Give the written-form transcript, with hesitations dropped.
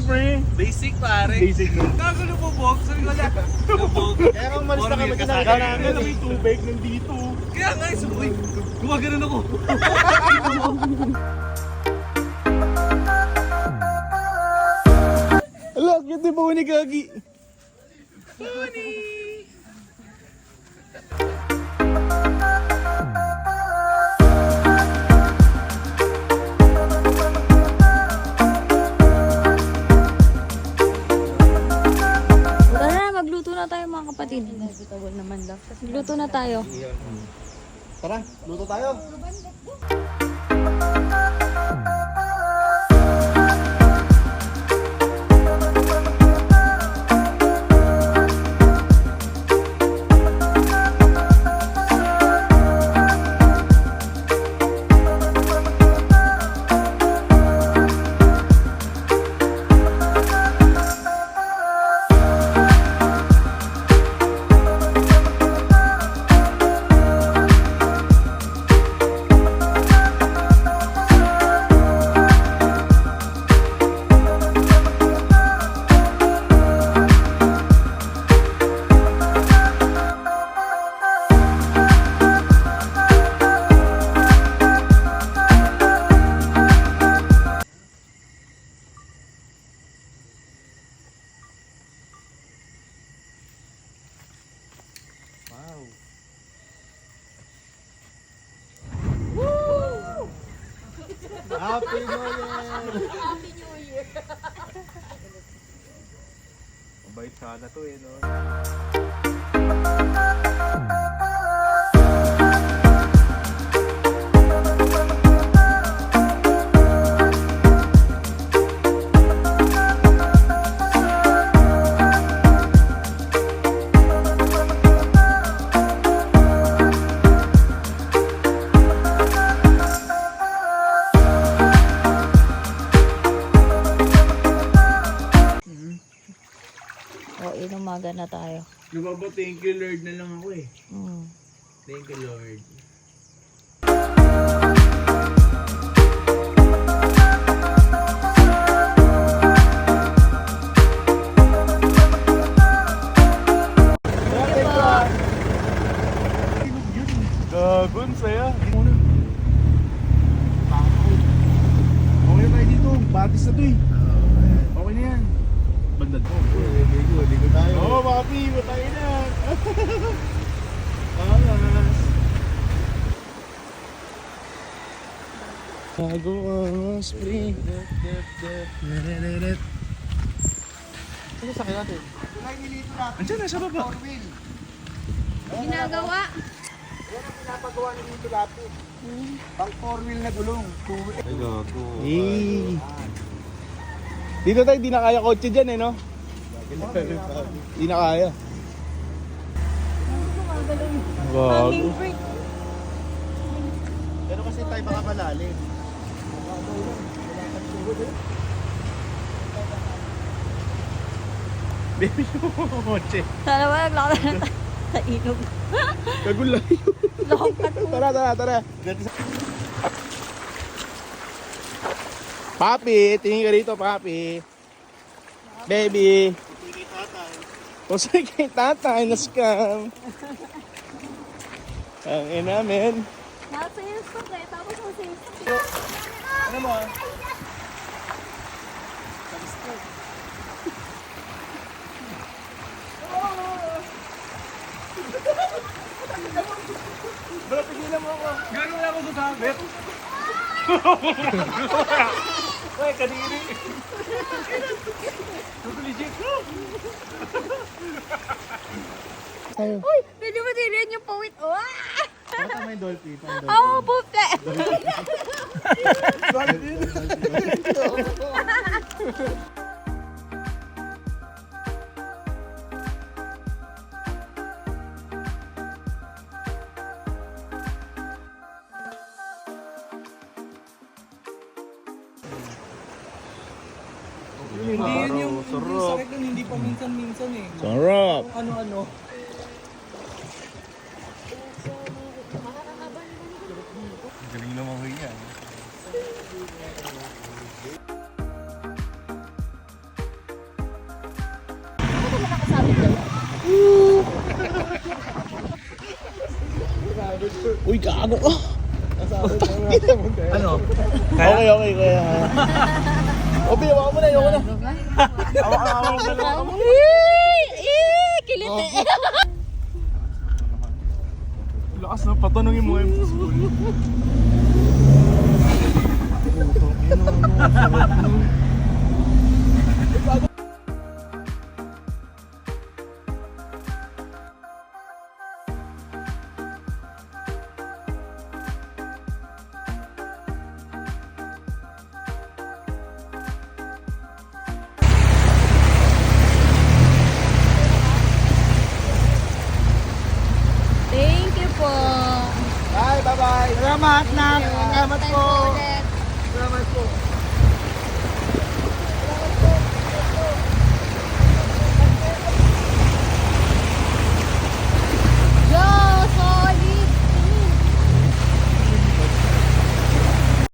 pre. Basic pare. Basic no. Gago lubog. Sabi ko lang. Lubog. Kaya kung umalis na kami, Kaya kinakain na namin. may tubig nandito. Kaya nga, sabay. Gumaganon ako. Ala, cute ba ni Gagi? Tara, magluto na tayo mga kapatid. Magluto na tayo. Tara, luto tayo. Happy New Year! Mabait sana to eh, no? O, inumaga na tayo. Lumabo, thank you Lord na lang ako eh. Thank you, Lord. Gagon, saya. Muna. Okay na tayo dito. Batis na to eh. Okay na yan. Bandad mo. Ligo tayo. Oo, papi. Matay na. Alas. Bago ang spring. Ano sa akin natin? Andiyan na sa baba. Ginagawa. Yan ang pinapagawa ni Nito Lapid. Pang 4-wheel na gulong. Ay, gago. Eh. Dito tayo, di na kaya kotse dyan eh, no? Di na kaya. Gago. break. Pero kasi tayo baka malalim. Baby mo kotse. Sana ba naglakad na tayo sa ilog? Kagulay. Lokat mo. Tara. Papi, tingin ka rito, papi. Baby. Kung saan kay tatay na scam. Ang ina, men. Nasa yung stock eh. Tapos mo sa stock. Ano mo? Bro, pigilan mo ako. Gano'n na ako sasabit. Uy, kadiri. Uy, pwede mo din yung pawit. Baka may dolphin. Oo, pupe. Hindi yun yung sakit nun, hindi pa minsan-minsan eh. Sarap. Ano-ano. Galing naman ko yan. Uy, gago ka. Ano? Okay, okay, kaya. O, pinawa mo na, ayoko na. Kiliti. Lakas na, patanungin mo yung school. Thank you po. Bye, bye-bye. Salamat na. Salamat po. Ulit.